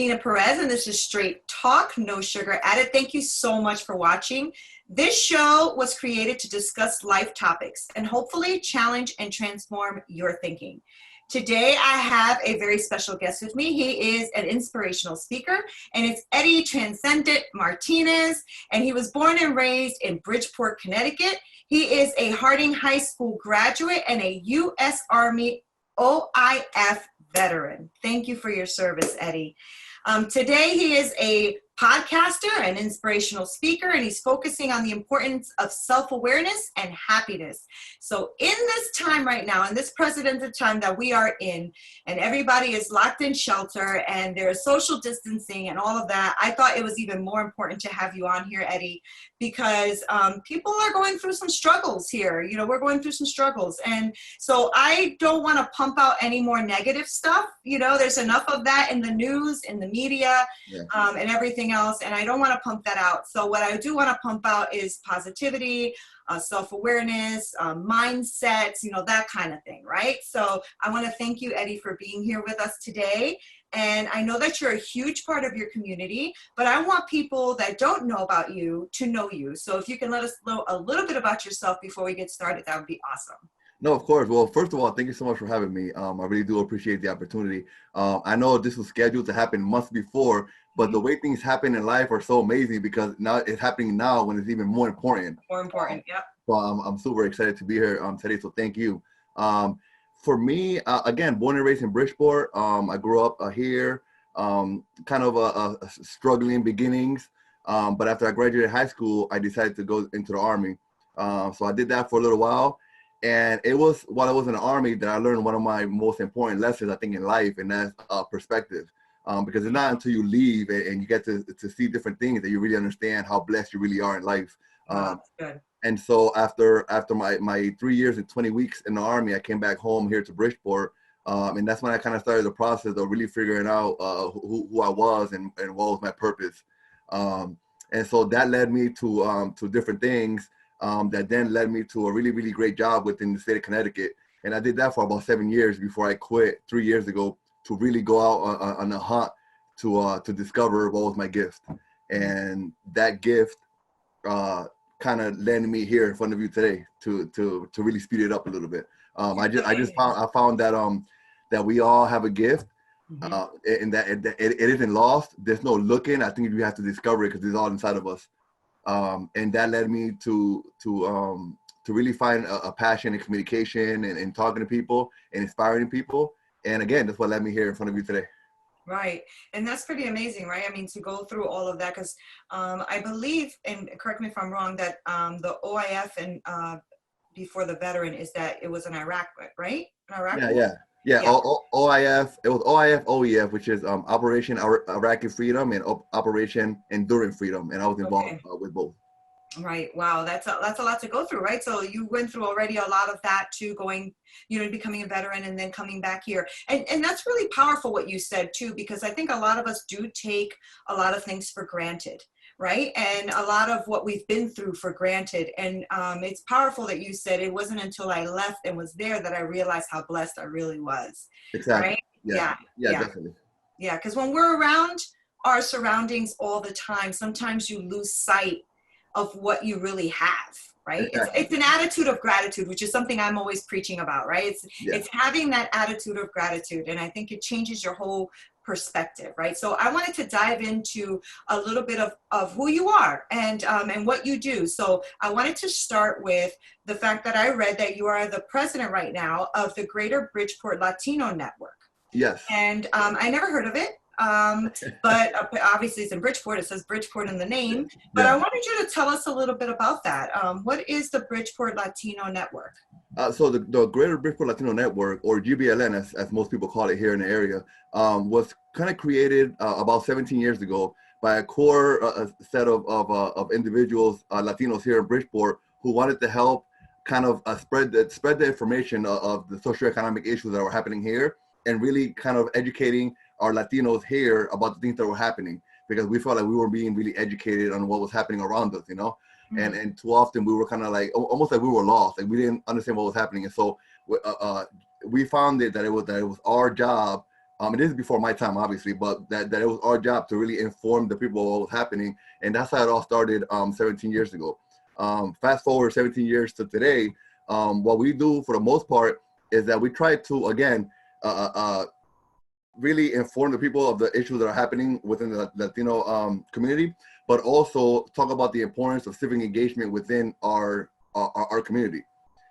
Nina Perez, and this is Straight Talk, no sugar added. Thank you so much for watching. This show was created to discuss life topics and hopefully challenge and transform your thinking. Today, I have a very special guest with me. He is an inspirational speaker, and it's Eddie Tranzcendent Martinez, and he was born and raised in Bridgeport, Connecticut. He is a Harding High School graduate and a U.S. Army OIF veteran. Thank you for your service, Eddie. Today, he is a podcaster and inspirational speaker, and he's focusing on the importance of self-awareness and happiness. So in this time right now, in this precedented time that we are in, and everybody is locked in shelter and there's social distancing and all of that, I thought it was even more important to have you on here, Eddie, because people are going through some struggles here. You know, we're going through some struggles. And so I don't want to pump out any more negative stuff. You know, there's enough of that in the news, in the media, and everything else, and I don't want to pump that out. So what I do want to pump out is positivity, self-awareness, mindsets, you know, that kind of thing, right? So I want to thank you, Eddie, for being here with us today. And I know that you're a huge part of your community, but I want people that don't know about you to know you. So if you can let us know a little bit about yourself before we get started, that would be awesome. No, of course. Well, first of all, thank you so much for having me. I really do appreciate the opportunity. I know this was scheduled to happen months before, but the way things happen in life are so amazing because now it's happening now when it's even more important. More important, yeah. So I'm super excited to be here today, so thank you. For me, again, born and raised in Bridgeport. I grew up here, kind of a struggling beginnings, but after I graduated high school, I decided to go into the Army. So I did that for a little while. And it was while I was in the Army that I learned one of my most important lessons, I think, in life, and that's perspective. Because it's not until you leave and you get to see different things that you really understand how blessed you really are in life. Good. And so after my 3 years and 20 weeks in the Army, I came back home here to Bridgeport. And that's when I kind of started the process of really figuring out who I was and what was my purpose. And so that led me to different things. That then led me to a really, really great job within the state of Connecticut. And I did that for about 7 years before I quit 3 years ago to really go out on a hunt to discover what was my gift. And that gift kind of landed me here in front of you today to really speed it up a little bit. I found that we all have a gift. And that it isn't lost. There's no looking. I think you have to discover it because it's all inside of us. And that led me to really find a passion in communication and talking to people and inspiring people. And again, that's what led me here in front of you today. Right. And that's pretty amazing, right? I mean, to go through all of that, because I believe, and correct me if I'm wrong, that the OIF and before the veteran is that it was in Iraq, right? In Iraq? Yeah. OIF, it was OIF, OEF, which is Operation Iraqi Freedom and Operation Enduring Freedom. And I was involved with both. Right. Wow. That's a lot to go through, right? So you went through already a lot of that too, going, you know, becoming a veteran and then coming back here. And that's really powerful what you said too, because I think a lot of us do take a lot of things for granted, right? And a lot of what we've been through for granted. And it's powerful that you said it wasn't until I left and was there that I realized how blessed I really was. Exactly. Right? Yeah, definitely. Yeah. Because when we're around our surroundings all the time, sometimes you lose sight of what you really have, right? Exactly. It's an attitude of gratitude, which is something I'm always preaching about, right? It's having that attitude of gratitude. And I think it changes your whole perspective, right? So I wanted to dive into a little bit of who you are and what you do. So I wanted to start with the fact that I read that you are the president right now of the Greater Bridgeport Latino Network. Yes. And I never heard of it. But obviously it's in Bridgeport. It says Bridgeport in the name. But I wanted you to tell us a little bit about that. What is the Bridgeport Latino Network? So the Greater Bridgeport Latino Network, or GBLN as most people call it here in the area, was kind of created about 17 years ago by a core set of individuals, Latinos here in Bridgeport, who wanted to help kind of spread the information of the socioeconomic issues that were happening here and really kind of educating our Latinos here about the things that were happening, because we felt like we were being really educated on what was happening around us, you know. And too often we were kind of like almost like we were lost, like we didn't understand what was happening. And so we found that it was our job It is before my time, obviously, but that it was our job to really inform the people what was happening. And that's how it all started 17 years ago. Fast forward 17 years to today, what we do for the most part is that we try to, again, really inform the people of the issues that are happening within the Latino community, but also talk about the importance of civic engagement within our community.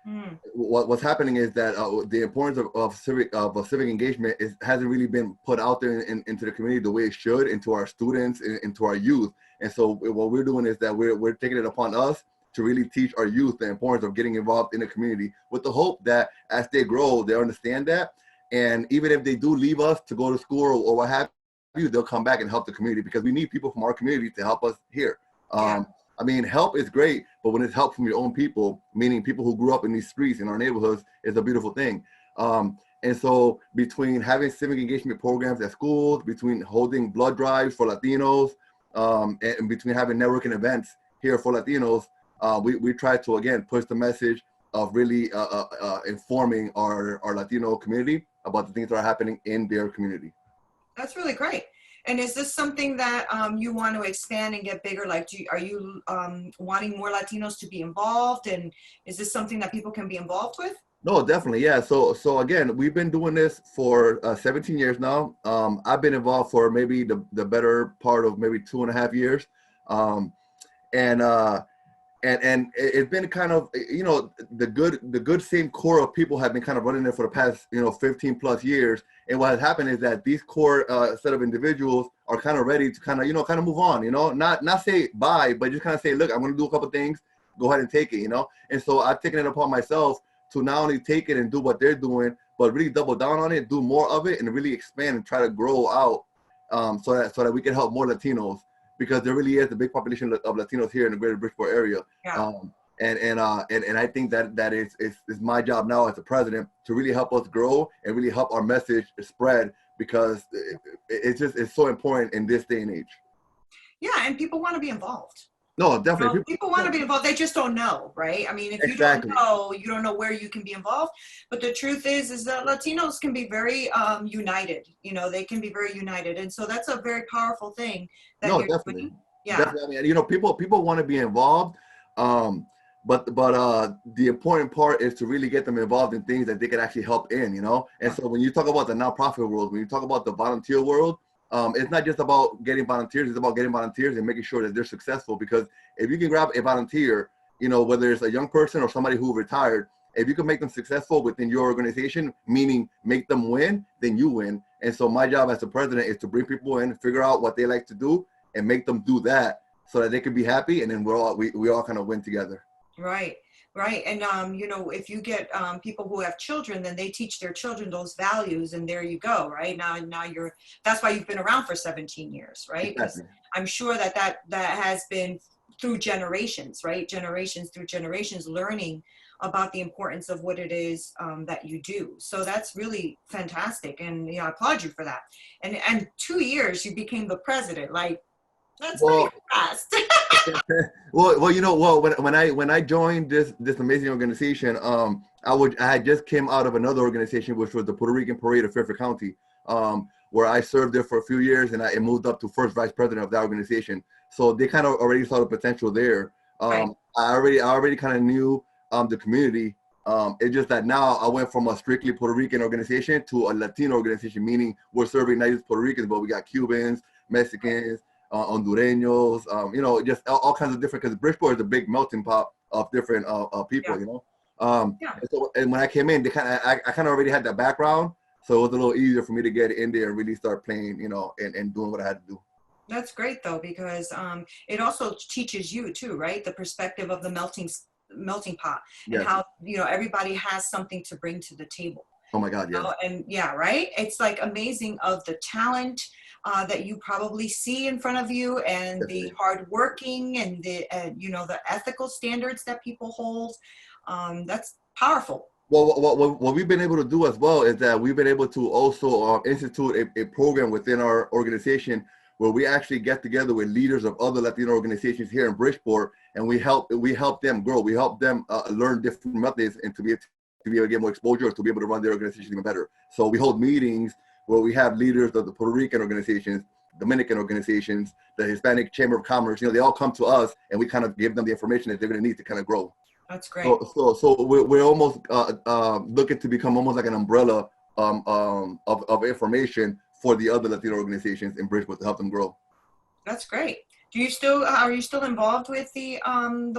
Mm. What's happening is that the importance of civic engagement hasn't really been put out there into the community the way it should, into our students, into our youth. And so what we're doing is that we're taking it upon us to really teach our youth the importance of getting involved in the community, with the hope that as they grow, they understand that. And even if they do leave us to go to school or what have you, they'll come back and help the community, because we need people from our community to help us here. Yeah. I mean, help is great, but when it's help from your own people, meaning people who grew up in these streets in our neighborhoods, is a beautiful thing. And so between having civic engagement programs at schools, between holding blood drives for Latinos, and between having networking events here for Latinos, we try to, again, push the message of really informing our Latino community about the things that are happening in their community. That's really great. And is this something that you want to expand and get bigger? Like, are you wanting more Latinos to be involved? And is this something that people can be involved with? No, definitely. Yeah. So again, we've been doing this for 17 years now. I've been involved for maybe the better part of maybe 2.5 years. And it's been kind of, the good same core of people have been kind of running there for the past 15 plus years. And what has happened is that these core set of individuals are kind of ready to kind of move on, not say bye, but just kind of say, look, I'm going to do a couple things, go ahead and take it, And so I've taken it upon myself to not only take it and do what they're doing, but really double down on it, do more of it, and really expand and try to grow out, so that we can help more Latinos. Because there really is a big population of Latinos here in the greater Bridgeport area. Yeah. And I think that is my job now as the president, to really help us grow and really help our message spread, because it's so important in this day and age. Yeah, and people want to be involved. No, definitely. People want to be involved. They just don't know, right? I mean, if Exactly. you don't know where you can be involved. But the truth is that Latinos can be very united. They can be very united, and so that's a very powerful thing that you're definitely doing. Yeah. Definitely. I mean, people want to be involved, but the important part is to really get them involved in things that they can actually help in. And so when you talk about the nonprofit world, when you talk about the volunteer world, it's not just about getting volunteers, it's about getting volunteers and making sure that they're successful. Because if you can grab a volunteer, whether it's a young person or somebody who retired, if you can make them successful within your organization, meaning make them win, then you win. And so my job as the president is to bring people in, figure out what they like to do, and make them do that so that they can be happy, and then we all kind of win together. Right. And if you get people who have children, then they teach their children those values, and there you go. Right now that's why you've been around for 17 years, right? Because I'm sure that has been through generations, right? Generations through generations, learning about the importance of what it is that you do. So that's really fantastic, and I applaud you for that. And 2 years you became the president. Like, that's pretty fast. When I joined this amazing organization, I had just came out of another organization, which was the Puerto Rican Parade of Fairfield County, where I served there for a few years, and I moved up to first vice president of that organization. So they kind of already saw the potential there. Right. I already kind of knew the community. It's just that now I went from a strictly Puerto Rican organization to a Latino organization, meaning we're serving not just Puerto Ricans, but we got Cubans, Mexicans, Hondureños, just all kinds of different, because Bridgeport is a big melting pot of different people, And when I came in, I kind of already had that background, so it was a little easier for me to get in there and really start playing, and doing what I had to do. That's great, though, because it also teaches you too, right? The perspective of the melting pot, and how everybody has something to bring to the table. Oh my God, yeah. And right? It's like amazing of the talent that you probably see in front of you, and the hardworking, and the the ethical standards that people hold. That's powerful. Well, what we've been able to do as well is that we've been able to also institute a program within our organization where we actually get together with leaders of other Latino organizations here in Bridgeport, and we help them grow. We help them learn different methods, and to be able to get more exposure, to be able to run their organization even better. So we hold meetings where we have leaders of the Puerto Rican organizations, Dominican organizations, the Hispanic Chamber of Commerce. They all come to us, and we kind of give them the information that they're going to need to kind of grow. That's great. So we're almost looking to become almost like an umbrella of information for the other Latino organizations in Bridgeport to help them grow. That's great. Are you still involved with the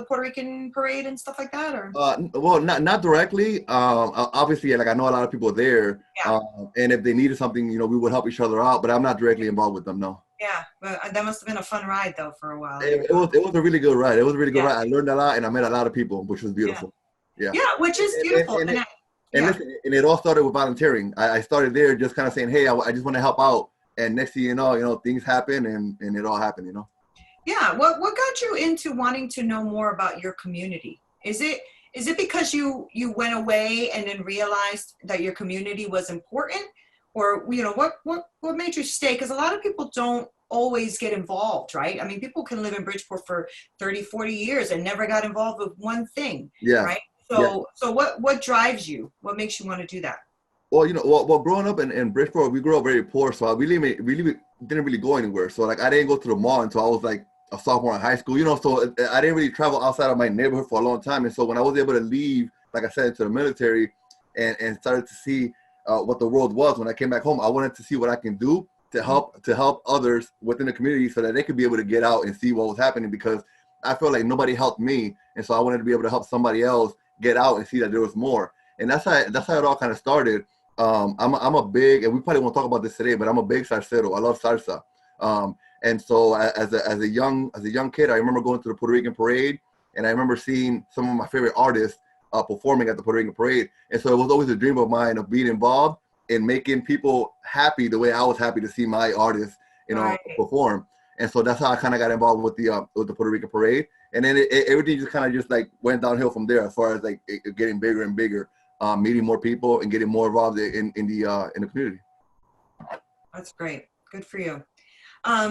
Puerto Rican parade and stuff like that, or? Well, not directly. Obviously, like I know a lot of people there, Yeah. And if they needed something, we would help each other out. But I'm not directly involved with them, no. Yeah, but that must have been a fun ride though for a while. It was a really good ride. It was a really good Yeah. ride. I learned a lot, and I met a lot of people, which was beautiful. Yeah, which is beautiful. And listen, and it all started with volunteering. I started there just kind of saying, hey, I just want to help out. And next thing you know, things happen, and it all happened, Yeah. What got you into wanting to know more about your community? Is it because you went away and then realized that your community was important, or what made you stay? Because a lot of people don't always get involved, right? I mean, people can live in Bridgeport for 30, 40 years and never got involved with one thing. Yeah. Right. So what drives you? What makes you want to do that? Well, growing up in Bridgeport, we grew up very poor, so I really didn't really go anywhere. So like I didn't go to the mall until I was like a sophomore in high school, so I didn't really travel outside of my neighborhood for a long time. And so when I was able to leave, like I said, into the military and started to see what the world was, when I came back home, I wanted to see what I can do to help others within the community so that they could be able to get out and see what was happening, because I felt like nobody helped me. And so I wanted to be able to help somebody else get out and see that there was more. And that's how it all kind of started. I'm a big, and we probably won't talk about this today, but I'm a big salsero. I love salsa. And so as a young kid, I remember going to the Puerto Rican parade, and I remember seeing some of my favorite artists performing at the Puerto Rican parade. And so it was always a dream of mine of being involved in making people happy the way I was happy to see my artists, Right. perform. And so that's how I kind of got involved with the Puerto Rican parade. And then everything just kind of just like went downhill from there, as far as like it getting bigger and bigger, meeting more people and getting more involved in the community. That's great. Good for you.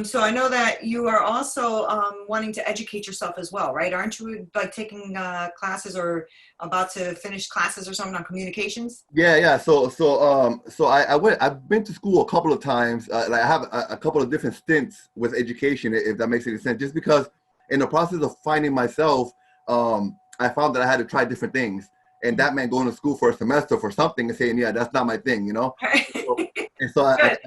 So I know that you are also wanting to educate yourself as well, right? Aren't you like taking classes or about to finish classes or something on communications? Yeah. So I've been to school a couple of times. Like I have a couple of different stints with education, if that makes any sense. Just because in the process of finding myself, I found that I had to try different things. And that meant going to school for a semester for something and saying, yeah, that's not my thing, So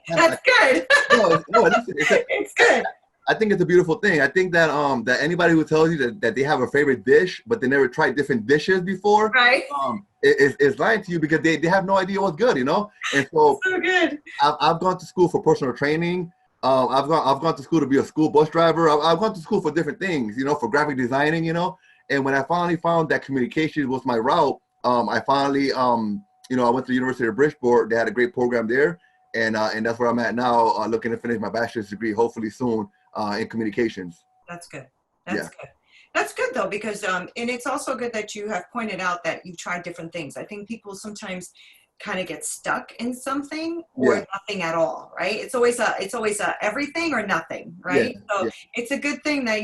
That's good. It's good. I think it's a beautiful thing. I think that that anybody who tells you that they have a favorite dish, but they never tried different dishes before, Right. is lying to you, because they have no idea what's good, And so good. I've gone to school for personal training. I've gone to school to be a school bus driver. I've gone to school for different things, for graphic designing, And when I finally found that communication was my route, I finally, I went to the University of Bridgeport. They had a great program there, and that's where I'm at now, looking to finish my bachelor's degree, hopefully soon, in communications. That's good. That's good. That's good though, because and it's also good that you have pointed out that you've tried different things. I think people sometimes kind of get stuck in something or nothing at all, right? It's always a everything or nothing, right? It's a good thing that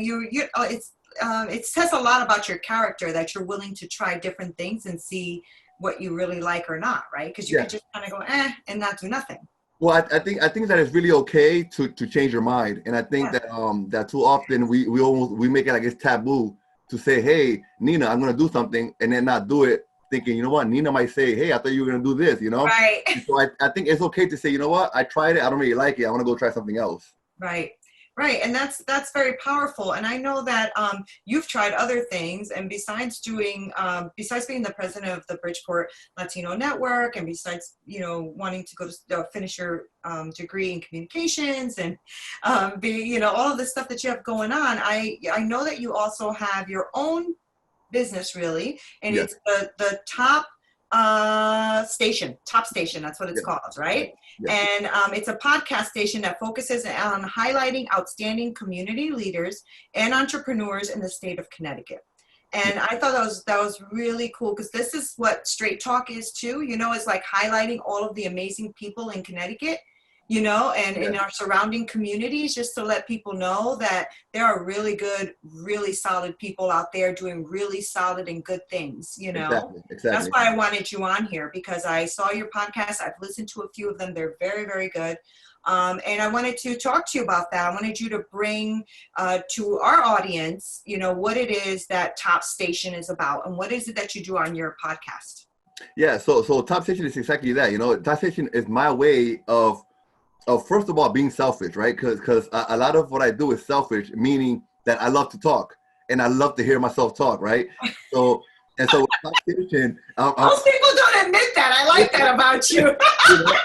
it says a lot about your character that you're willing to try different things and see what you really like or not, right? Because you could just kind of go and not do nothing. Well, I think that it's really okay to change your mind, and I think that that too often we make it like it's taboo to say, hey, Nina, I'm gonna do something, and then not do it, thinking, Nina might say, hey, I thought you were gonna do this, Right. So I think it's okay to say, I tried it, I don't really like it, I want to go try something else. Right, and that's very powerful. And I know that you've tried other things, and besides being the president of the Bridgeport Latino Network, and besides wanting to go to finish your degree in communications, and all of the stuff that you have going on, I know that you also have your own business, really, and it's the top station, that's what it's called, right? And it's a podcast station that focuses on highlighting outstanding community leaders and entrepreneurs in the state of Connecticut. And I thought that was really cool, because this is what Straight Talk is too. It's like highlighting all of the amazing people in Connecticut you know, and Yeah. in our surrounding communities, just to let people know that there are really good, really solid people out there doing really solid and good things, you know. Exactly. That's Exactly. why I wanted you on here, because I saw your podcast. I've listened to a few of them. They're very, very good. And I wanted to talk to you about that. I wanted you to bring to our audience, you know, what it is that Top Station is about and what is it that you do on your podcast. Yeah. So Top Station is exactly that. You know, Top Station is my way of first of all being selfish, right? Because a lot of what I do is selfish, meaning that I love to talk and I love to hear myself talk, right? So with Top Station, Most people don't admit that. I like that about you. you know,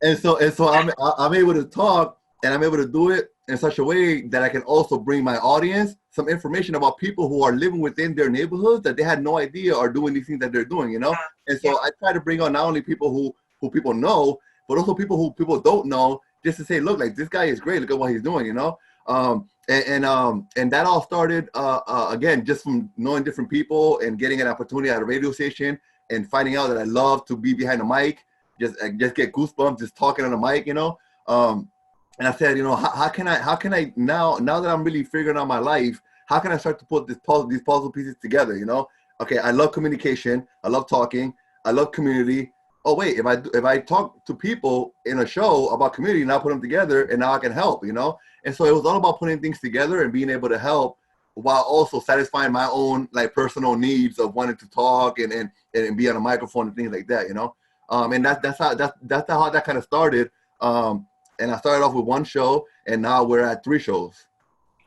and so I'm able to talk and I'm able to do it in such a way that I can also bring my audience some information about people who are living within their neighborhoods that they had no idea are doing these things that they're doing, you know? And so I try to bring on not only people who people know, but also people who people don't know, just to say, look, like this guy is great. Look at what he's doing, you know? And that all started, again, just from knowing different people and getting an opportunity at a radio station and finding out that I love to be behind the mic, just get goosebumps just talking on the mic, you know? And I said, you know, how can I now that I'm really figuring out my life, how can I start to put these puzzle pieces together, you know? Okay, I love communication. I love talking. I love community. Oh, wait, if I talk to people in a show about community, now put them together and now I can help, you know? And so it was all about putting things together and being able to help while also satisfying my own like personal needs of wanting to talk and be on a microphone and things like that, you know? And that's how that kind of started. And I started off with one show, and now we're at 3 shows.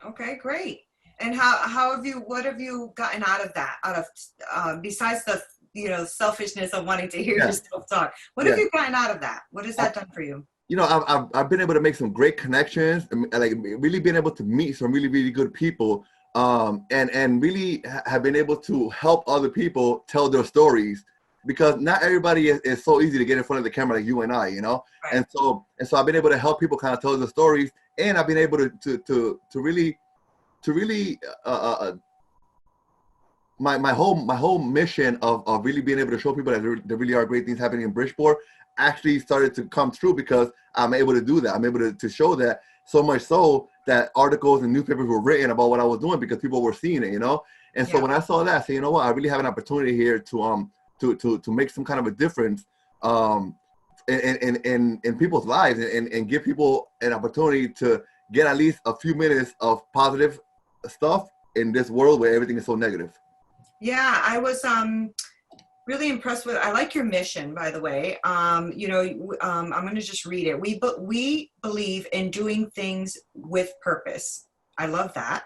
Okay, great. And what have you gotten out of that? Besides the, you know, selfishness of wanting to hear yourself talk, what have you gotten out of that? What has that done for you? You know, I've been able to make some great connections, and like really been able to meet some really, really good people, and really have been able to help other people tell their stories. Because not everybody is so easy to get in front of the camera like you and I, you know? Right. And so I've been able to help people kind of tell the stories, and I've been able to really my whole mission of really being able to show people that there really are great things happening in Bridgeport actually started to come true because I'm able to do that. I'm able to show that, so much so that articles and newspapers were written about what I was doing because people were seeing it, you know? And so when I saw that, I said, you know what, I really have an opportunity here to make some kind of a difference in people's lives and give people an opportunity to get at least a few minutes of positive stuff in this world where everything is so negative. Yeah, I was really impressed with, I like your mission, by the way. You know, I'm going to just read it. We believe in doing things with purpose. I love that.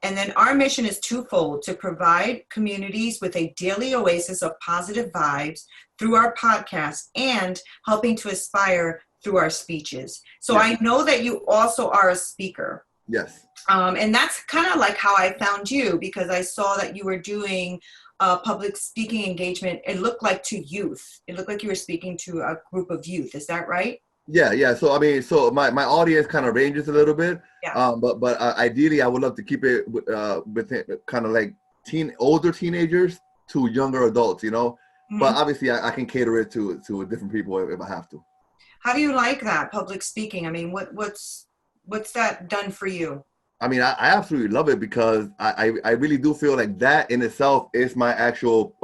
And then our mission is twofold: to provide communities with a daily oasis of positive vibes through our podcast and helping to aspire through our speeches. So I know that you also are a speaker. Yes. And that's kind of like how I found you, because I saw that you were doing public speaking engagement. It looked like to youth. It looked like you were speaking to a group of youth. Is that right? Yeah. So I mean, so my audience kind of ranges a little bit. Yeah. But ideally, I would love to keep it within kind of like older teenagers to younger adults, you know. Mm-hmm. But obviously, I can cater it to different people if I have to. How do you like that public speaking? I mean, what's that done for you? I mean, I absolutely love it because I really do feel like that in itself is my actual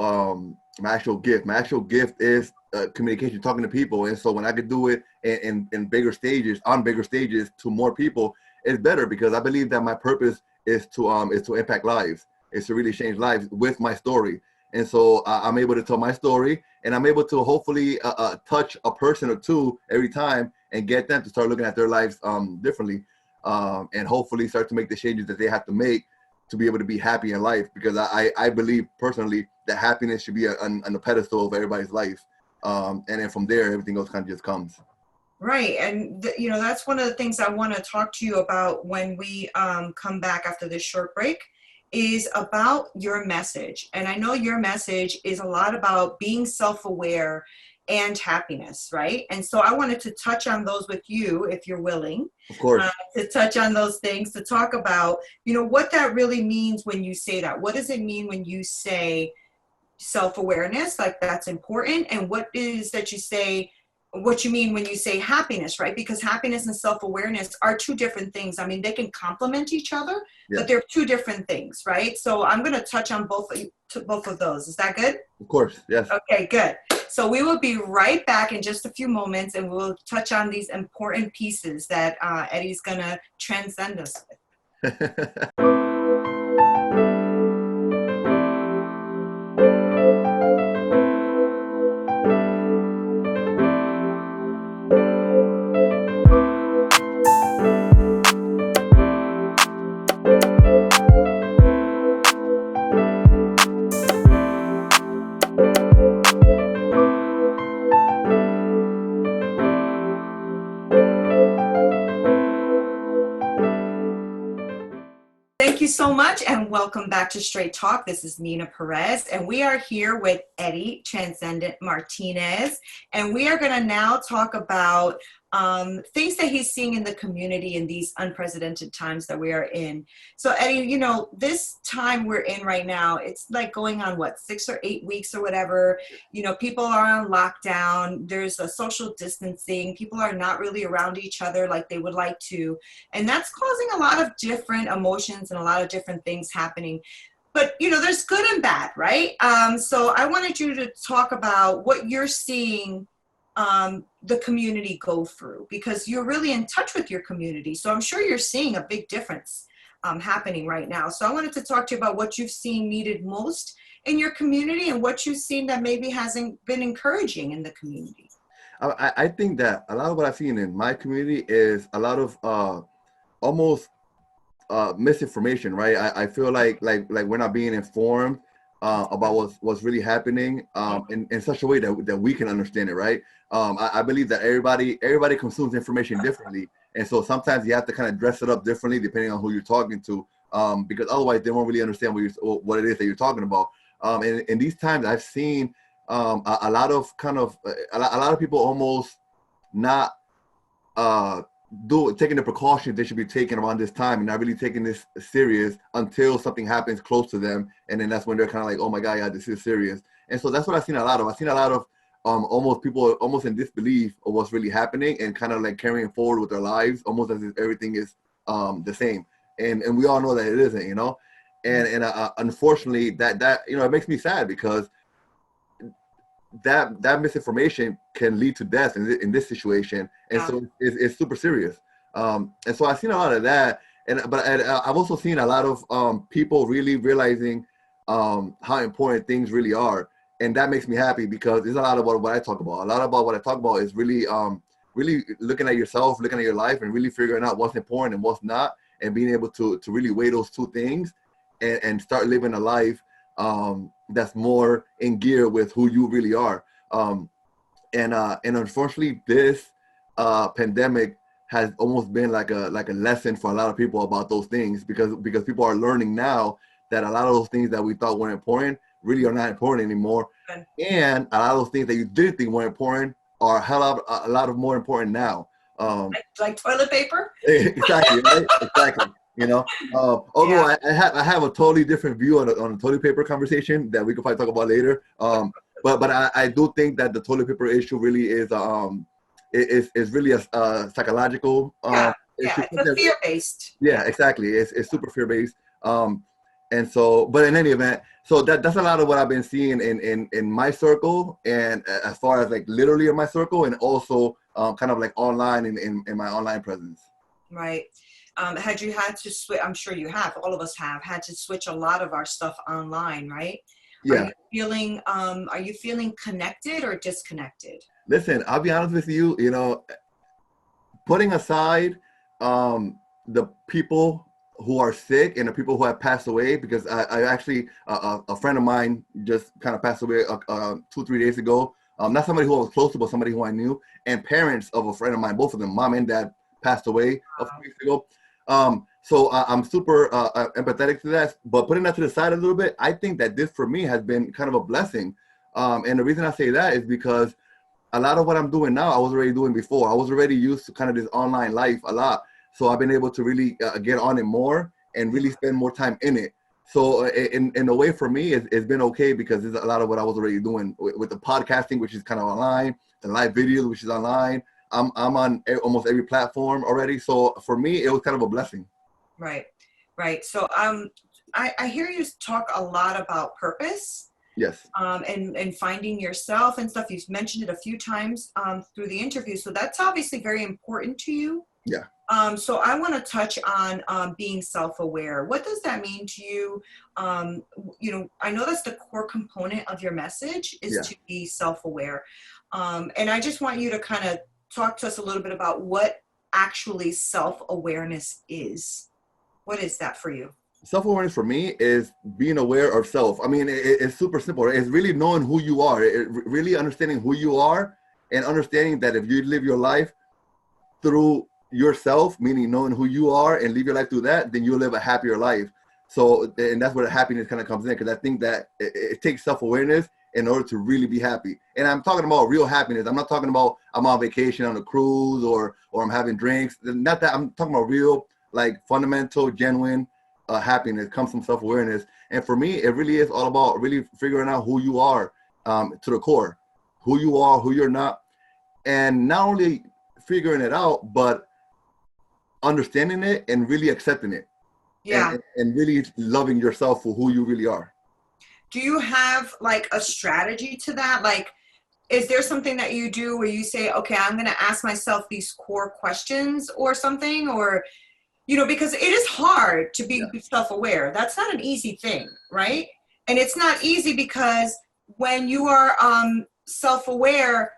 gift. My actual gift is communication, talking to people. And so when I could do it in bigger stages, on bigger stages to more people, it's better because I believe that my purpose is to impact lives. It's to really change lives with my story. And so I'm able to tell my story, and I'm able to hopefully touch a person or two every time and get them to start looking at their lives differently. And hopefully start to make the changes that they have to make to be able to be happy in life. Because I believe personally that happiness should be on the pedestal of everybody's life. And then from there, everything else kind of just comes. Right. And, you know, that's one of the things I want to talk to you about when we come back after this short break, is about your message. And I know your message is a lot about being self-aware and happiness, right? And so I wanted to touch on those with you, if you're willing. Of course. To touch on those things, to talk about, you know, what that really means when you say that. What does it mean when you say self-awareness, like that's important? And what is that you say, what you mean when you say happiness, right? Because happiness and self-awareness are two different things. I mean, they can complement each other, Yeah. but they're two different things, right? So I'm going to touch on both of those. Is that good? Of course, yes. Okay, good. So we will be right back in just a few moments, and we'll touch on these important pieces that Eddie's going to transcend us with. Thank you so much, and welcome back to Straight Talk. This is Nina Perez, and we are here with Eddie Tranzcendent Martinez, and we are going to now talk about things that he's seeing in the community in these unprecedented times that we are in. So Eddie, you know, this time we're in right now, it's like going on what, 6 or 8 weeks or whatever. You know, people are on lockdown. There's a social distancing. People are not really around each other like they would like to. And that's causing a lot of different emotions and a lot of different things happening. But, you know, there's good and bad, right? So I wanted you to talk about what you're seeing the community go through, because you're really in touch with your community. So I'm sure you're seeing a big difference happening right now. So I wanted to talk to you about what you've seen needed most in your community and what you've seen that maybe hasn't been encouraging in the community. I think that a lot of what I've seen in my community is a lot of almost misinformation, right? I feel like we're not being informed about what's really happening in such a way that we can understand it, right? I believe that everybody consumes information differently, and so sometimes you have to kind of dress it up differently depending on who you're talking to, because otherwise they won't really understand what it is that you're talking about. In these times, I've seen a lot of people almost not taking the precautions they should be taking around this time and not really taking this serious until something happens close to them, and then that's when they're kind of like, oh my god, yeah, this is serious. And so that's what I've seen a lot of. I've seen a lot of almost people almost in disbelief of what's really happening and kind of like carrying forward with their lives almost as if everything is the same, and we all know that it isn't, you know. And unfortunately that you know, it makes me sad, because that misinformation can lead to death in this situation, and so it's super serious. And so I've seen a lot of that, but I've also seen a lot of people really realizing how important things really are, and that makes me happy, because there's a lot about what I talk about. A lot about what I talk about is really really looking at yourself, looking at your life, and really figuring out what's important and what's not, and being able to really weigh those two things and start living a life that's more in gear with who you really are. And unfortunately, this pandemic has almost been like a lesson for a lot of people about those things, because people are learning now that a lot of those things that we thought weren't important really are not important anymore. And a lot of those things that you didn't think were important are a lot of more important now. Like toilet paper? Exactly, right? Exactly. You know, although I have a totally different view on the toilet paper conversation that we could probably talk about later. But I do think that the toilet paper issue really is really a psychological issue. It's a fear-based. Yeah, exactly. It's super fear-based. And so, but in any event, so that's a lot of what I've been seeing in my circle, and as far as like literally in my circle, and also kind of like online in my online presence. Right. Had you had to switch? I'm sure you have. All of us have had to switch a lot of our stuff online, right? Yeah. Are you feeling connected or disconnected? Listen, I'll be honest with you. You know, putting aside the people who are sick and the people who have passed away, because I actually a friend of mine just kind of passed away 2-3 days ago. Not somebody who I was close to, but somebody who I knew, and parents of a friend of mine, both of them, mom and dad, passed away a few weeks ago. So I'm super empathetic to that, but putting that to the side a little bit, I think that this for me has been kind of a blessing. And the reason I say that is because a lot of what I'm doing now, I was already doing before. I was already used to kind of this online life a lot. So I've been able to really get on it more and really spend more time in it. So in a way for me, it's been okay because it's a lot of what I was already doing with the podcasting, which is kind of online, the live videos, which is online. I'm on almost every platform already. So for me, it was kind of a blessing. Right. Right. So I hear you talk a lot about purpose. Yes. And finding yourself and stuff. You've mentioned it a few times through the interview. So that's obviously very important to you. Yeah. So I want to touch on being self-aware. What does that mean to you? I know that's the core component of your message is to be self-aware. And I just want you to kind of talk to us a little bit about what actually self-awareness is. What is that for you? Self-awareness for me is being aware of self. I mean, it's super simple. Right? It's really knowing who you are, really understanding who you are, and understanding that if you live your life through yourself, meaning knowing who you are and live your life through that, then you'll live a happier life. So, and that's where the happiness kind of comes in, because I think that it takes self-awareness in order to really be happy. And I'm talking about real happiness. I'm not talking about I'm on vacation on a cruise or I'm having drinks. Not that. I'm talking about real, like fundamental, genuine happiness comes from self-awareness. And for me, it really is all about really figuring out who you are to the core, who you are, who you're not. And not only figuring it out, but understanding it and really accepting it. Yeah. And really loving yourself for who you really are. Do you have like a strategy to that? Like, is there something that you do where you say, okay, I'm going to ask myself these core questions or something? Or, because it is hard to be self-aware. That's not an easy thing, right? And it's not easy because when you are self-aware,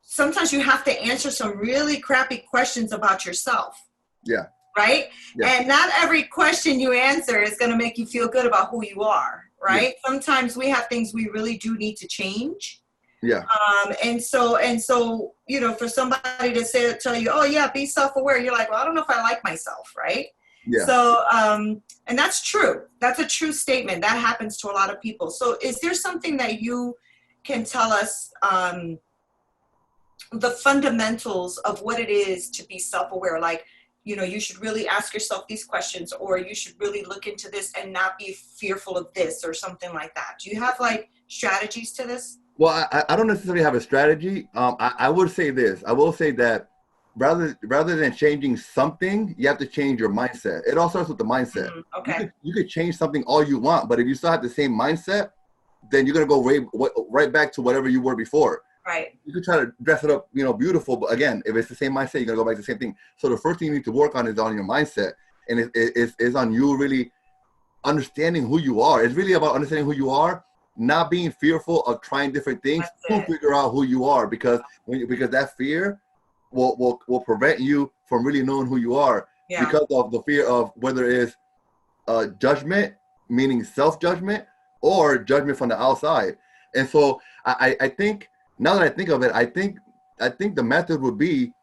sometimes you have to answer some really crappy questions about yourself. Yeah. Right? Yeah. And not every question you answer is going to make you feel good about who you are, right? Yeah. Sometimes we have things we really do need to change. Yeah. And so, for somebody to tell you, oh yeah, be self-aware. You're like, well, I don't know if I like myself, right? Yeah. So, and that's true. That's a true statement. That happens to a lot of people. So is there something that you can tell us, the fundamentals of what it is to be self-aware? Like, you should really ask yourself these questions, or you should really look into this and not be fearful of this, or something like that. Do you have like strategies to this? Well, I don't necessarily have a strategy. I would say this. I will say that rather than changing something, you have to change your mindset. It all starts with the mindset. Okay. You could change something all you want, but if you still have the same mindset, then you're going to go right back to whatever you were before. Right. You could try to dress it up, beautiful, but again, if it's the same mindset, you're gonna go back to the same thing. So the first thing you need to work on is on your mindset, and it's on you really understanding who you are. It's really about understanding who you are, not being fearful of trying different things to figure out who you are, because that fear will prevent you from really knowing who you are, because of the fear of whether it's judgment, meaning self-judgment, or judgment from the outside. And so I think, now that I think of it, I think the method would be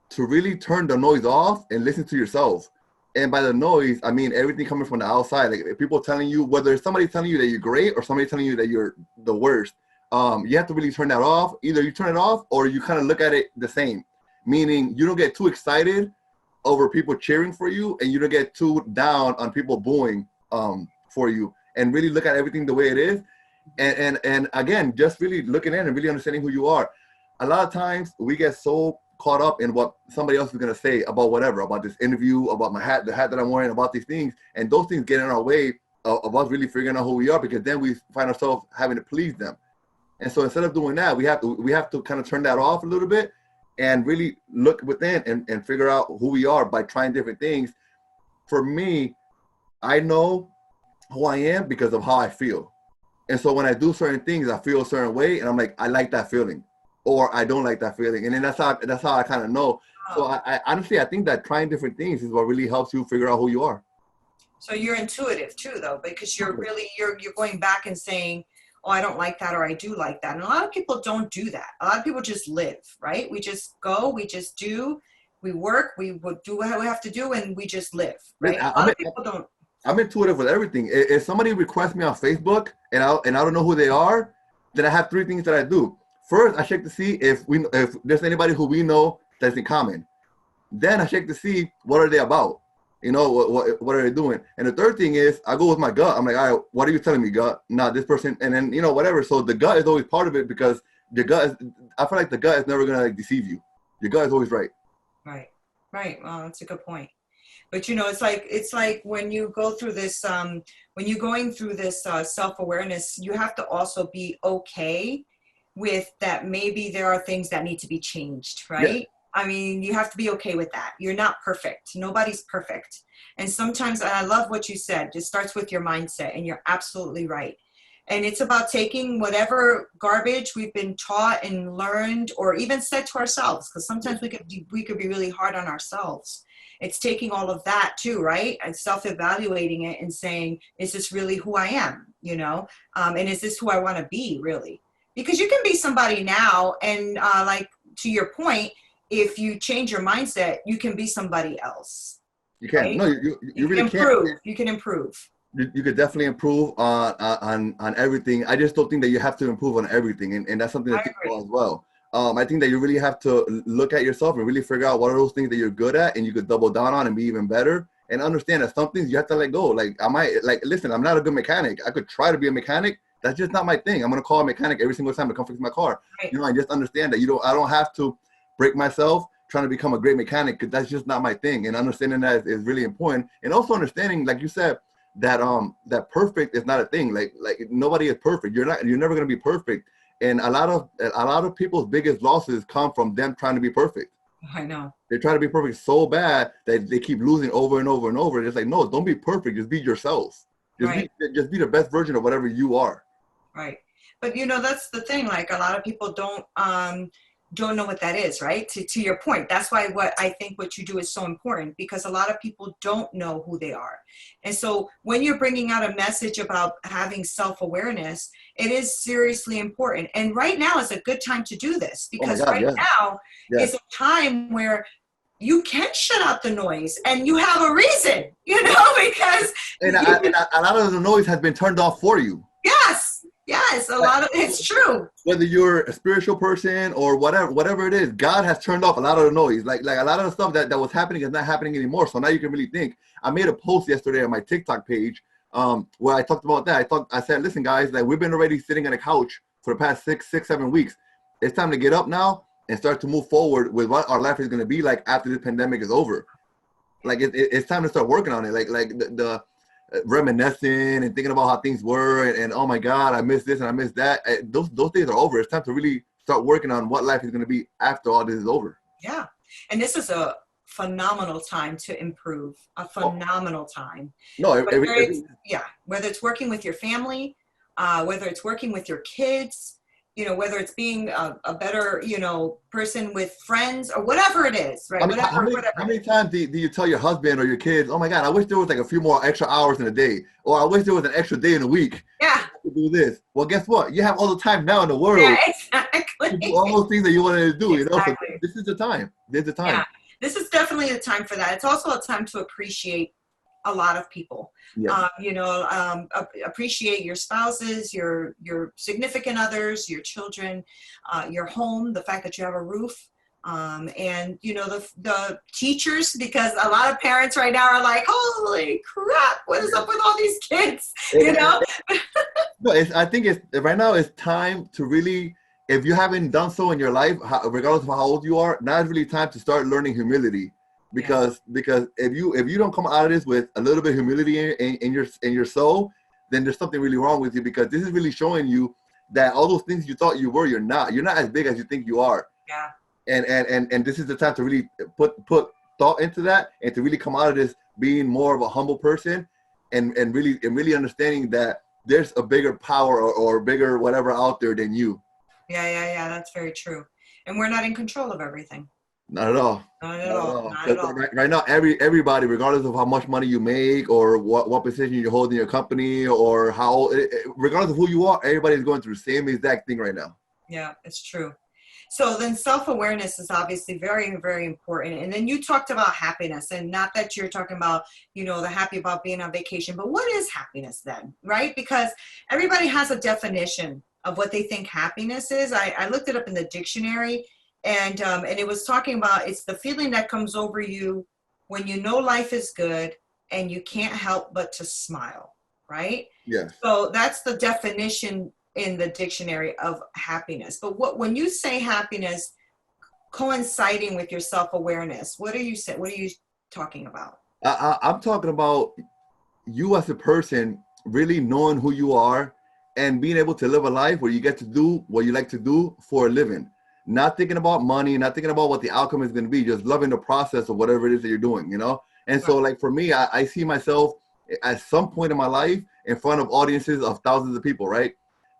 to really turn the noise off and listen to yourself. And by the noise, I mean everything coming from the outside. Like if people telling you, whether it's somebody telling you that you're great or somebody telling you that you're the worst, you have to really turn that off. Either you turn it off or you kind of look at it the same. Meaning you don't get too excited over people cheering for you, and you don't get too down on people booing for you, and really look at everything the way it is. And again, just really looking at it and really understanding who you are. A lot of times we get so caught up in what somebody else is going to say about whatever, about this interview, about the hat that I'm wearing, about these things. And those things get in our way of us really figuring out who we are, because then we find ourselves having to please them. And so instead of doing that, we have to kind of turn that off a little bit and really look within and figure out who we are by trying different things. For me, I know who I am because of how I feel. And so when I do certain things, I feel a certain way, and I'm like, I like that feeling, or I don't like that feeling. And then that's how I kind of know. So I honestly, I think that trying different things is what really helps you figure out who you are. So you're intuitive too, though, because you're going back and saying, oh, I don't like that, or I do like that. And a lot of people don't do that. A lot of people just live, right? We just go, we just do, we work, we would do what we have to do, and we just live, right? A lot of people don't. I'm intuitive with everything. If somebody requests me on Facebook and I don't know who they are, then I have three things that I do. First, I check to see if there's anybody who we know that's in common. Then I check to see what are they about. You know, what are they doing? And the third thing is, I go with my gut. I'm like, all right, what are you telling me, gut? Nah, this person, and then, you know, whatever. So the gut is always part of it, because the gut is, I feel like the gut is never gonna like deceive you. Your gut is always right. Right. Right. Well, that's a good point. But you know, it's like when you go through this, when you're going through this self-awareness, you have to also be okay with that. Maybe there are things that need to be changed, right? Yeah. I mean, you have to be okay with that. You're not perfect. Nobody's perfect. And sometimes, and I love what you said, it starts with your mindset, and you're absolutely right. And it's about taking whatever garbage we've been taught and learned, or even said to ourselves, because sometimes we could be really hard on ourselves. It's taking all of that too, right? And self-evaluating it and saying, is this really who I am? You know, and is this who I want to be really? Because you can be somebody now, and like to your point, if you change your mindset, you can be somebody else. You can. Right? No, you really can. Improve. You can improve. You could definitely improve on everything. I just don't think that you have to improve on everything, and that's something to think about as well. I think that you really have to look at yourself and really figure out what are those things that you're good at, and you could double down on and be even better. And understand that some things you have to let go. Like listen, I'm not a good mechanic. I could try to be a mechanic. That's just not my thing. I'm gonna call a mechanic every single time to come fix my car. Right. You know, I just understand that I don't have to break myself trying to become a great mechanic, because that's just not my thing. And understanding that is really important. And also understanding, like you said, that that perfect is not a thing. Like nobody is perfect. You're never gonna be perfect. And a lot of people's biggest losses come from them trying to be perfect. I know. They try to be perfect so bad that they keep losing over and over and over. It's like, no, don't be perfect. Just be yourself. Just be the best version of whatever you are. Right. But you know, that's the thing. Like a lot of people don't know what that is, right? To your point. That's why I think what you do is so important, because a lot of people don't know who they are. And so when you're bringing out a message about having self-awareness, it is seriously important. And right now is a good time to do this, because now is a time where you can shut out the noise, and you have a reason, you know, because and a lot of the noise has been turned off for you. Yes, a lot of it's true. Whether you're a spiritual person or whatever it is, God has turned off a lot of the noise. Like a lot of the stuff that was happening is not happening anymore. So now you can really think. I made a post yesterday on my TikTok page where I talked about that. I said, listen, guys, like we've been already sitting on a couch for the past 7 weeks. It's time to get up now and start to move forward with what our life is going to be like after this pandemic is over. Like it's time to start working on it. Like the reminiscing and thinking about how things were, and oh my God, I miss this and I miss that. Those days are over. It's time to really start working on what life is going to be after all this is over. Yeah, and this is a phenomenal time to improve. A phenomenal time. No, whether it's working with your family, whether it's working with your kids, you know, whether it's being a better, you know, person with friends or whatever it is, right? I mean, how many times do you tell your husband or your kids, oh my God, I wish there was like a few more extra hours in a day, or I wish there was an extra day in a week to do this? Well, guess what? You have all the time now in the world to do all those things that you wanted to do, you know? So this is the time. There's the time. Yeah, this is definitely the time for that. It's also a time to appreciate a lot of people. Yes. You know, appreciate your spouses, your significant others, your children, your home, the fact that you have a roof, and you know, the teachers, because a lot of parents right now are like, holy crap, what is up with all these kids? You know. No, I think right now it's time to really, if you haven't done so in your life, regardless of how old you are, now is really time to start learning humility. Because if you don't come out of this with a little bit of humility in your soul, then there's something really wrong with you, because this is really showing you that all those things you thought you were, you're not as big as you think you are. Yeah. And this is the time to really put thought into that, and to really come out of this being more of a humble person, and really understanding that there's a bigger power or bigger whatever out there than you. Yeah, that's very true. And we're not in control of everything. Not at all. Not at all. Right now, everybody, regardless of how much money you make or what position you hold in your company, or regardless of who you are, everybody's going through the same exact thing right now. Yeah, it's true. So then self-awareness is obviously very, very important. And then you talked about happiness, and not that you're talking about, you know, the happy about being on vacation, but what is happiness then, right? Because everybody has a definition of what they think happiness is. I looked it up in the dictionary. And it was talking about, it's the feeling that comes over you when you know life is good and you can't help but to smile, right? Yes. So that's the definition in the dictionary of happiness. But when you say happiness coinciding with your self-awareness, what are you saying? What are you talking about? I'm talking about you as a person really knowing who you are and being able to live a life where you get to do what you like to do for a living. Not thinking about money, not thinking about what the outcome is going to be, just loving the process of whatever it is that you're doing, you know? And so like for me, I see myself at some point in my life in front of audiences of thousands of people, right?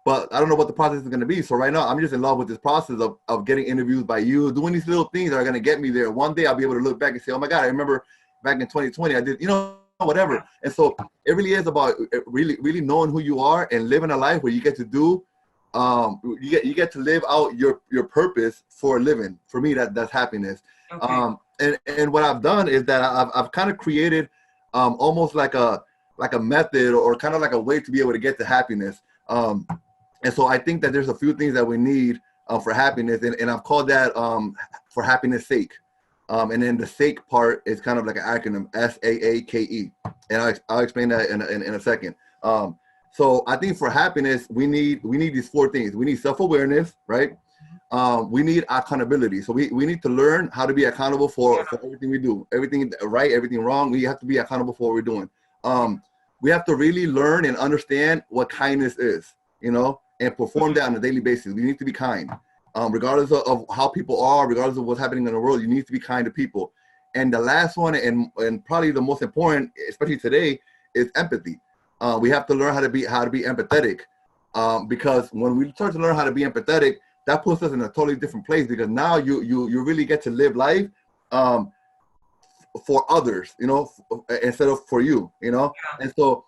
But I don't know what the process is going to be. So right now, I'm just in love with this process of getting interviewed by you, doing these little things that are going to get me there. One day I'll be able to look back and say, oh my God, I remember back in 2020, I did, you know, whatever. And so it really is about really knowing who you are and living a life where you get to do, you get to live out your purpose for a living. For me, that's happiness. Okay. And what I've done is that I've kind of created almost like a method or kind of like a way to be able to get to happiness. And so I think that there's a few things that we need for happiness, and I've called that for happiness sake. And then the sake part is kind of like an acronym, SAAKE. And I'll explain that in a second. So I think for happiness, we need these four things. We need self-awareness, right? We need accountability. So we need to learn how to be accountable for everything we do. Everything right, everything wrong, we have to be accountable for what we're doing. We have to really learn and understand what kindness is, you know, and perform that on a daily basis. We need to be kind. Regardless of how people are, regardless of what's happening in the world, you need to be kind to people. And the last one, and probably the most important, especially today, is empathy. We have to learn how to be empathetic, because when we start to learn how to be empathetic, that puts us in a totally different place, because now you really get to live life for others, you know, instead of for you, you know. And so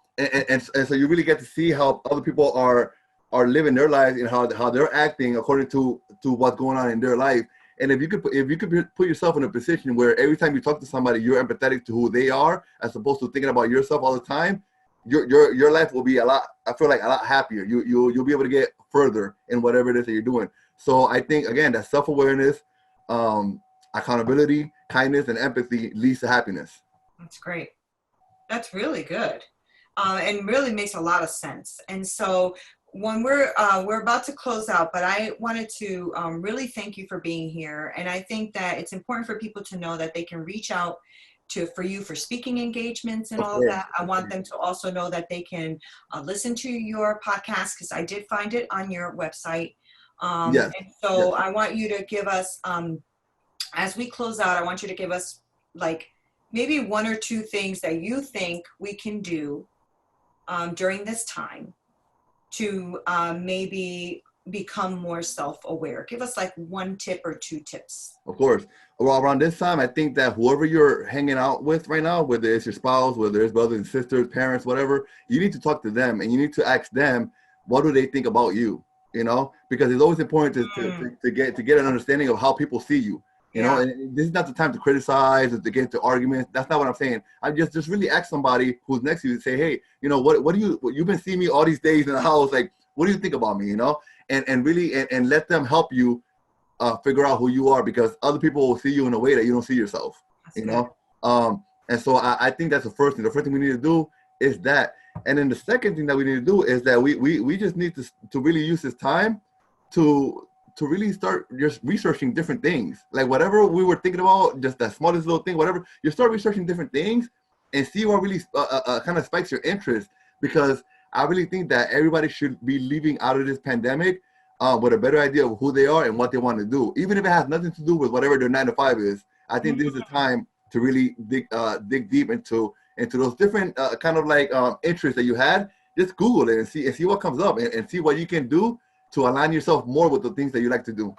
so you really get to see how other people are living their lives and how they're acting according to what's going on in their life. And if you could put yourself in a position where every time you talk to somebody, you're empathetic to who they are, as opposed to thinking about yourself all the time, your life will be a lot happier. You'll be able to get further in whatever it is that you're doing. So I think, again, that self-awareness, accountability, kindness, and empathy leads to happiness. That's great. That's really good. And really makes a lot of sense. And so when we're about to close out, but I wanted to really thank you for being here. And I think that it's important for people to know that they can reach out for you for speaking engagements and all of that. I want them to also know that they can listen to your podcast, because I did find it on your website. And so I want you to give us, as we close out, I want you to give us like maybe one or two things that you think we can do during this time to maybe become more self-aware. Give us like one tip or two tips. Of course. Well, around this time, I think that whoever you're hanging out with right now, whether it's your spouse, whether it's brothers and sisters, parents, whatever, you need to talk to them and you need to ask them, what do they think about you? You know, because it's always important to get an understanding of how people see you. You know, and this is not the time to criticize or to get into arguments. That's not what I'm saying. I just really ask somebody who's next to you to say, hey, you know, what you've been seeing me all these days in the house, like, what do you think about me? You know, and really and let them help you figure out who you are, because other people will see you in a way that you don't see yourself. That's know. And so I think that's the first thing. The first thing we need to do is that. And then the second thing that we need to do is that we just need to really use this time to really start just researching different things. Like whatever we were thinking about, just that smallest little thing, whatever, you start researching different things and see what really kind of spikes your interest. Because I really think that everybody should be leaving out of this pandemic with a better idea of who they are and what they want to do. Even if it has nothing to do with whatever their 9 to 5 is, I think this is the time to really dig deep into those different kind of like interests that you had. Just Google it and see what comes up and see what you can do to align yourself more with the things that you like to do.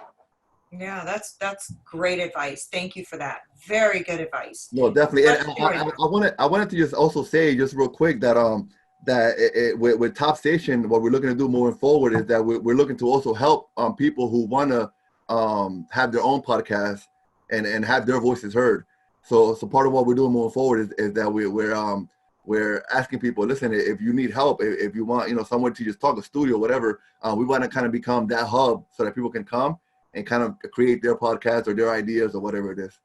Yeah, that's great advice. Thank you for that. Very good advice. No, definitely. And I wanted to just also say just real quick that with Top Station, what we're looking to do moving forward is that we're looking to also help people who want to have their own podcast and have their voices heard. So part of what we're doing moving forward is that we're asking people, listen, if you need help, if you want, you know, someone to just talk, a studio, whatever, we want to kind of become that hub so that people can come and kind of create their podcast or their ideas or whatever it is.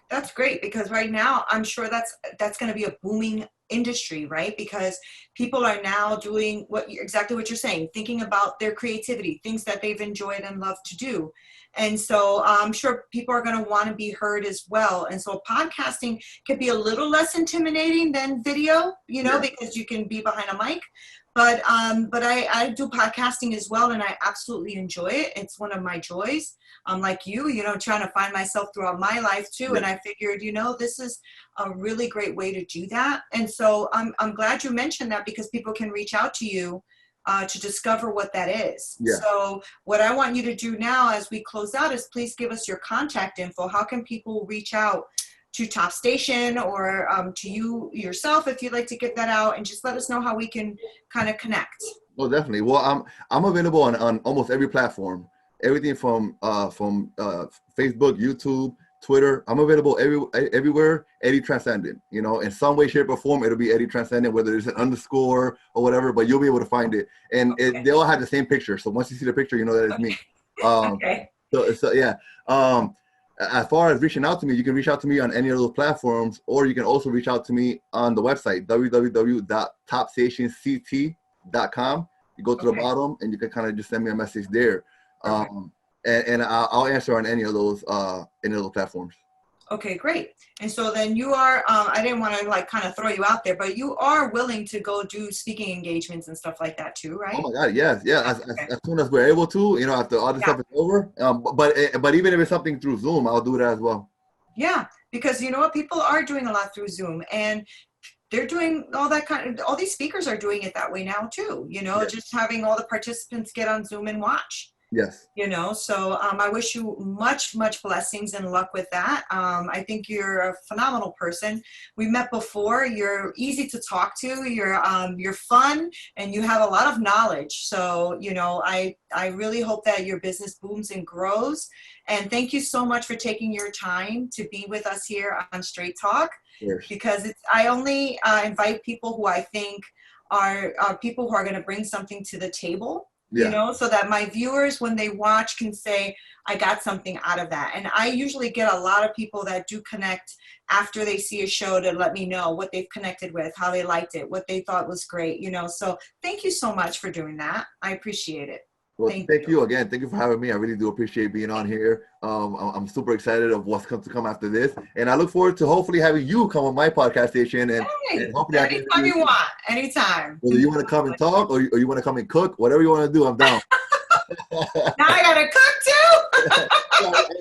That's great, because right now I'm sure that's going to be a booming industry, right? Because people are now doing exactly what you're saying, thinking about their creativity, things that they've enjoyed and loved to do. And so I'm sure people are going to want to be heard as well. And so podcasting could be a little less intimidating than video, Yeah. because you can be behind a mic. But I do podcasting as well, and I absolutely enjoy it. It's one of my joys. Like you, trying to find myself throughout my life too. Yeah. And I figured, this is a really great way to do that. And so I'm glad you mentioned that, because people can reach out to you to discover what that is. Yeah. So what I want you to do now as we close out is please give us your contact info. How can people reach out to Top Station or to you yourself, if you'd like to get that out, and just let us know how we can kind of connect. Well, definitely. Well, I'm available on almost every platform. Everything from Facebook, YouTube, Twitter. I'm available everywhere. Eddie Tranzcendent. In some way, shape, or form, it'll be Eddie Tranzcendent, whether it's an underscore or whatever. But you'll be able to find it, and Okay. they all have the same picture. So once you see the picture, you know that it's me. Okay. So yeah. As far as reaching out to me, you can reach out to me on any of those platforms, or you can also reach out to me on the website, www.topstationct.com. You go to the bottom and you can kind of just send me a message there. And I'll answer on any of those platforms. Okay, great. And so then you are, I didn't want to kind of throw you out there, but you are willing to go do speaking engagements and stuff like that too, right? Oh my God, yes. Yeah. As soon as we're able to, after all this stuff is over. But even if it's something through Zoom, I'll do that as well. Yeah, because you know what? People are doing a lot through Zoom, and they're doing all these speakers are doing it that way now too, just having all the participants get on Zoom and watch. Yes. So I wish you much blessings and luck with that. I think you're a phenomenal person. We met before. You're easy to talk to. You're fun, and you have a lot of knowledge. So I really hope that your business booms and grows. And thank you so much for taking your time to be with us here on Straight Talk. Yes. Because I only invite people who I think are people who are going to bring something to the table. Yeah. So that my viewers, when they watch, can say, I got something out of that. And I usually get a lot of people that do connect after they see a show to let me know what they've connected with, how they liked it, what they thought was great, So thank you so much for doing that. I appreciate it. Well, thank you again. Thank you for having me. I really do appreciate being on here. I'm super excited of what's to come after this. And I look forward to hopefully having you come on my podcast station. And hopefully anytime you want, anytime. Whether you want to come and talk or you want to come and cook, whatever you want to do, I'm down. Now I got to cook too.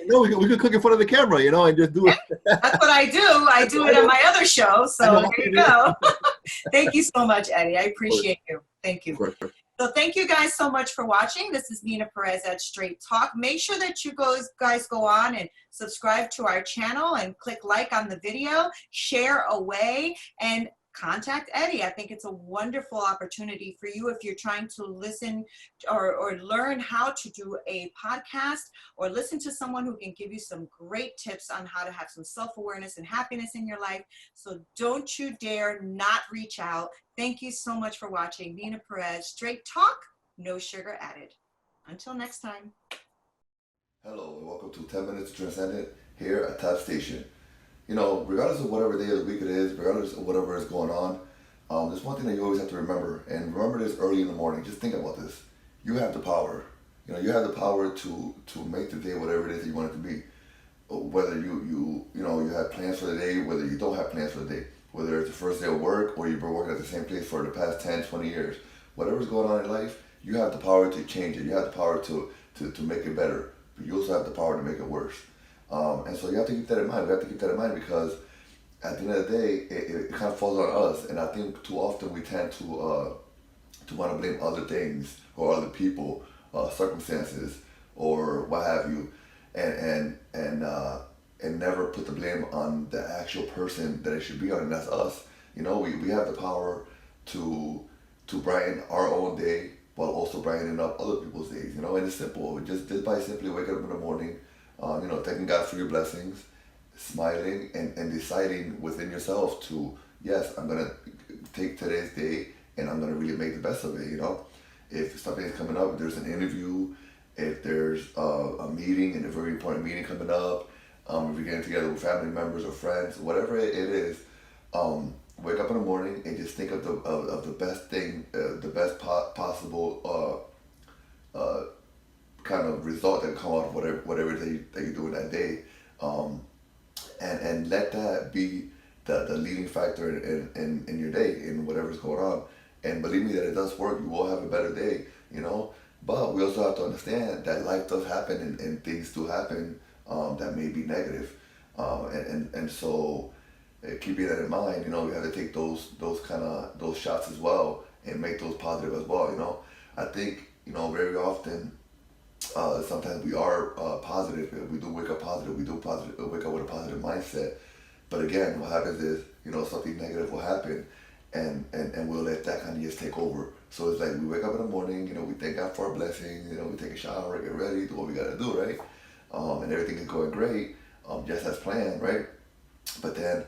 No, we could cook in front of the camera, and just do it. That's what I do. I do it on my other show. So there you go. Thank you so much, Eddie. I appreciate you. Thank you. So thank you guys so much for watching. This is Nina Perez at Straight Talk. Make sure that you guys go on and subscribe to our channel and click like on the video, share away, and contact Eddie. I think it's a wonderful opportunity for you if you're trying to listen or learn how to do a podcast, or listen to someone who can give you some great tips on how to have some self-awareness and happiness in your life. So don't you dare not reach out. Thank you so much for watching. Nina Perez, Straight Talk, no sugar added. Until next time. Hello and welcome to 10 Minutes to Transcendent here at Top Station. Regardless of whatever day of the week it is, regardless of whatever is going on, there's one thing that you always have to remember, and remember this early in the morning. Just think about this. You have the power. You have the power to make the day whatever it is that you want it to be. Whether you have plans for the day, whether you don't have plans for the day, whether it's the first day of work or you've been working at the same place for the past 10, 20 years. Whatever's going on in life, you have the power to change it. You have the power to make it better, but you also have the power to make it worse. And so you have to keep that in mind. We have to keep that in mind because at the end of the day, it kind of falls on us. And I think too often we tend to want to blame other things or other people, circumstances, or what have you, and never put the blame on the actual person that it should be on, and that's us. We have the power to brighten our own day while also brightening up other people's days. And it's simple. Just by simply waking up in the morning. Thanking God for your blessings, smiling, and deciding within yourself to, yes, I'm going to take today's day and I'm going to really make the best of it, If something is coming up, if there's an interview, if there's a meeting and a very important meeting coming up, if you're getting together with family members or friends, whatever it is, wake up in the morning and just think of the best thing, the best possible kind of result that come out of whatever that you're doing that day, and let that be the leading factor in your day, in whatever's going on. And believe me that it does work. You will have a better day, you know. But we also have to understand that life does happen, and things do happen that may be negative, and so keeping that in mind, you know, we have to take those shots as well and make those positive as well. You know, I think, you know, very often, sometimes we are positive. We do wake up positive. We do wake up with a positive mindset. But again, what happens is, you know, something negative will happen, and we'll let that kind of just take over. So it's like we wake up in the morning, you know, we thank God for our blessings, you know, we take a shower, get ready, do what we gotta do, right? And everything is going great, just as planned, right? But then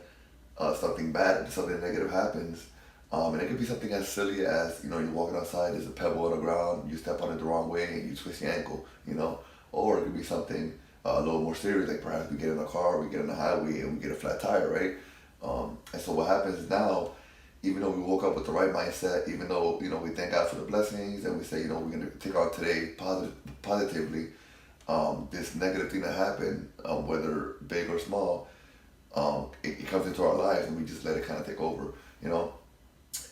something bad, something negative happens, and it could be something as silly as, you know, you're walking outside, there's a pebble on the ground, you step on it the wrong way and you twist your ankle, you know, or it could be something a little more serious, like perhaps we get in a car, we get on the highway, and we get a flat tire, right? And so what happens is now, even though we woke up with the right mindset, even though, you know, we thank God for the blessings and we say, you know, we're gonna take on today positively, this negative thing that happened, whether big or small, it comes into our lives and we just let it kind of take over, you know.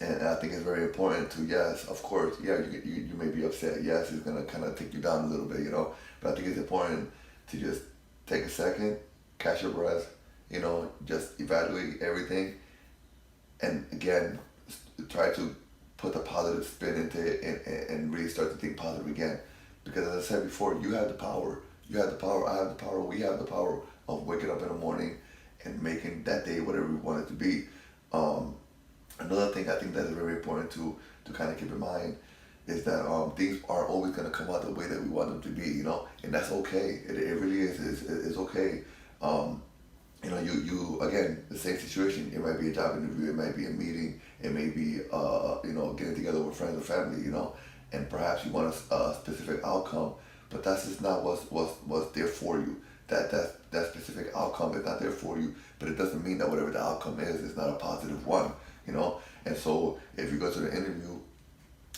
And I think it's very important to, yes, of course, yeah, you may be upset. Yes, it's gonna kind of take you down a little bit, you know. But I think it's important to just take a second, catch your breath, you know, just evaluate everything, and again, try to put a positive spin into it, and really start to think positive again. Because as I said before, you have the power. You have the power. I have the power. We have the power of waking up in the morning and making that day whatever we want it to be. Another thing I think that is very important to kind of keep in mind is that things aren't always going to come out the way that we want them to be, you know, and that's okay. It really is. It's okay. You know, you again, the same situation. It might be a job interview. It might be a meeting. It may be you know, getting together with friends or family. You know, and perhaps you want a specific outcome, but that's just not what's there for you. That specific outcome is not there for you. But it doesn't mean that whatever the outcome is not a positive one. You know, and so if you go to the interview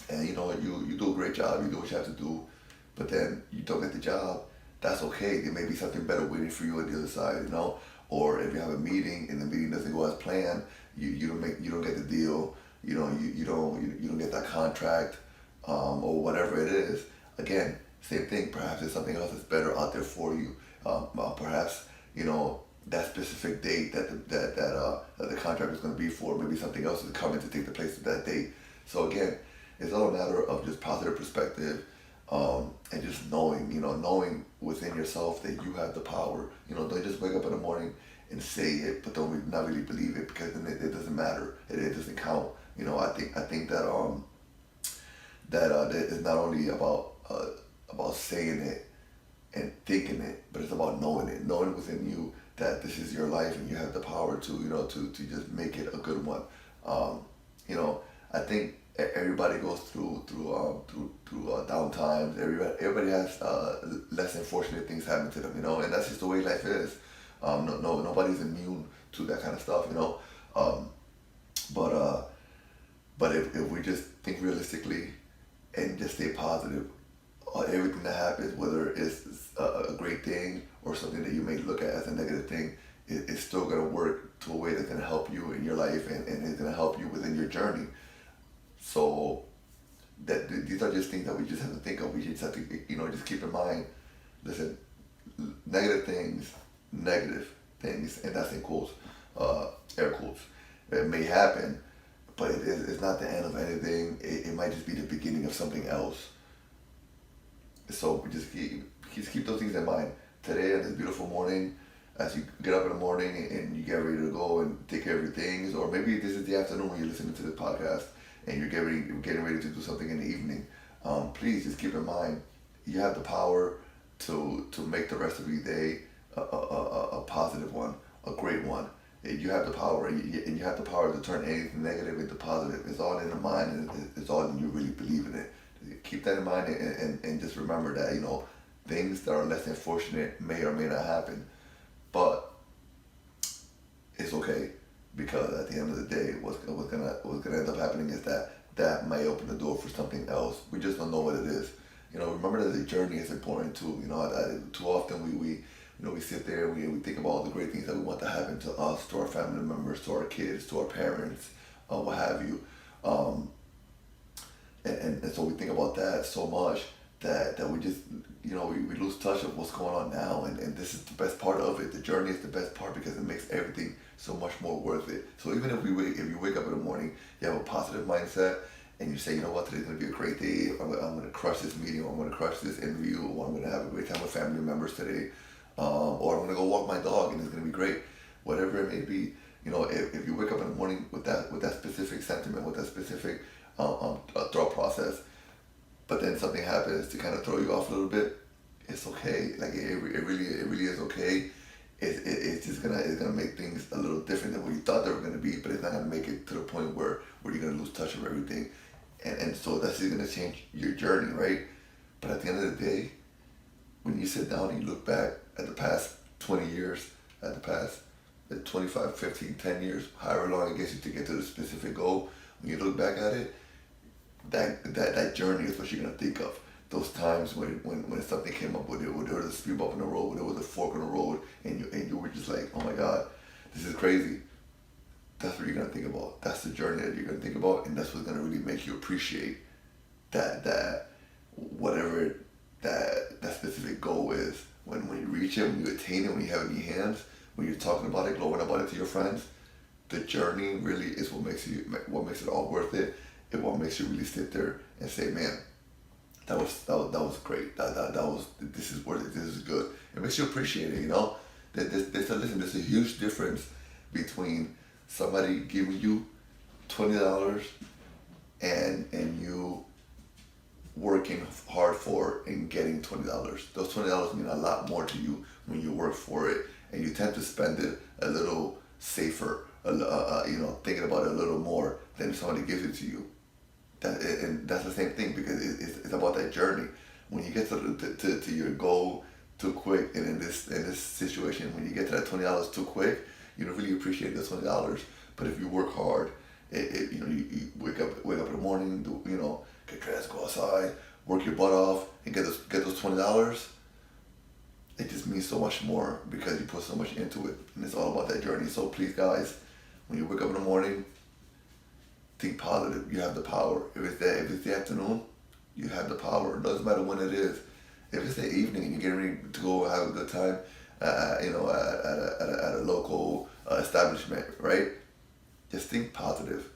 and, you know, you do a great job, you do what you have to do, but then you don't get the job, that's okay. There may be something better waiting for you on the other side, you know. Or if you have a meeting and the meeting doesn't go as planned, you don't get the deal, you know, you don't get that contract, or whatever it is. Again, same thing. Perhaps there's something else that's better out there for you. Perhaps, you know, that specific date that the contract is going to be for, maybe something else is coming to take the place of that date. So again, it's all a matter of just positive perspective, and just knowing within yourself that you have the power. You know, don't just wake up in the morning and say it, but don't not really believe it, because then it doesn't matter. It doesn't count. You know, I think that that it's not only about saying it and thinking it, but it's about knowing within you that this is your life and you have the power to, you know, to just make it a good one. You know, I think everybody goes through down times. Everybody has less than fortunate things happen to them, you know, and that's just the way life is. Nobody's immune to that kind of stuff, you know. But if we just think realistically and just stay positive, everything that happens, whether it's a great thing or something that you may look at as a negative thing, it's still going to work to a way that's going to help you in your life, and it's going to help you within your journey. So these are just things that we just have to think of. We just have to, you know, just keep in mind, listen, negative things, and that's in quotes, air quotes. It may happen, but it's not the end of anything. It might just be the beginning of something else. So we just keep those things in mind. Today, on this beautiful morning, as you get up in the morning and you get ready to go and take care of your things, or maybe this is the afternoon when you're listening to this podcast and you're getting ready to do something in the evening, please just keep in mind, you have the power to make the rest of your day a positive one, a great one. You have the power, and you have the power to turn anything negative into positive. It's all in the mind, and it's all in you really believe in it. Keep that in mind, and just remember that, you know, things that are less than fortunate may or may not happen, but the door for something else. We just don't know what it is. Remember that the journey is important too. Too often we sit there and we think about all the great things that we want to happen to us, to our family members, to our kids, to our parents, what have you. And so we think about that so much that we just, we lose touch of what's going on now. And this is the best part of it. The journey is the best part because it makes everything so much more worth it. So even if you wake up in the morning, you have a positive mindset, and you say, you know what, today's going to be a great day. I'm going to crush this meeting, or I'm going to crush this interview, or I'm going to have a great time with family members today, or I'm going to go walk my dog and it's going to be great. Whatever it may be, if you wake up in the morning with that specific sentiment, with that specific thought process, but then something happens to kind of throw you off a little bit, it's okay. Like it really is okay. It's just gonna make things a little different than what you thought they were gonna be, but it's not gonna make it to the point where you're gonna lose touch of everything, and so that's just gonna change your journey, right? But at the end of the day, when you sit down and you look back at the past 20 years, at the past 25, 15, 10 years, however long it gets you to get to the specific goal, when you look back at it, that journey is what you're gonna think of. Those times when something came up with it, when there was a speed bump in the road, when there was a fork in the road, and you were just like, oh my God, this is crazy. That's what you're gonna think about. That's the journey that you're gonna think about, and that's what's gonna really make you appreciate that whatever that specific goal is. When you reach it, when you attain it, when you have it in your hands, when you're talking about it, glowing about it to your friends, the journey really is what makes it all worth it. And what makes you really sit there and say, man, that was great. This is worth it. This is good. It makes you appreciate it. There's a huge difference between somebody giving you $20 and you working hard for it and getting $20. Those $20 mean a lot more to you when you work for it, and you tend to spend it a little safer, thinking about it a little more than if somebody gives it to you. And that's the same thing, because it's about that journey. When you get to your goal too quick, and in this situation, when you get to that $20 too quick, you don't really appreciate the $20. But if you work hard, you wake up in the morning, get dressed, go outside, work your butt off, and get those $20. It just means so much more because you put so much into it, and it's all about that journey. So please, guys, when you wake up in the morning, think positive. You have the power. If it's the afternoon, you have the power. It doesn't matter when it is. If it's the evening and you're getting ready to go have a good time, at a local establishment, right? Just think positive.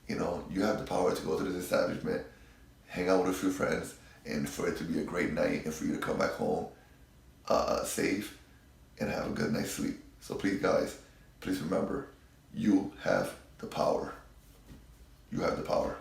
You have the power to go to this establishment, hang out with a few friends, and for it to be a great night, and for you to come back home safe and have a good night's sleep. So please, guys, please remember, you have the power. You have the power.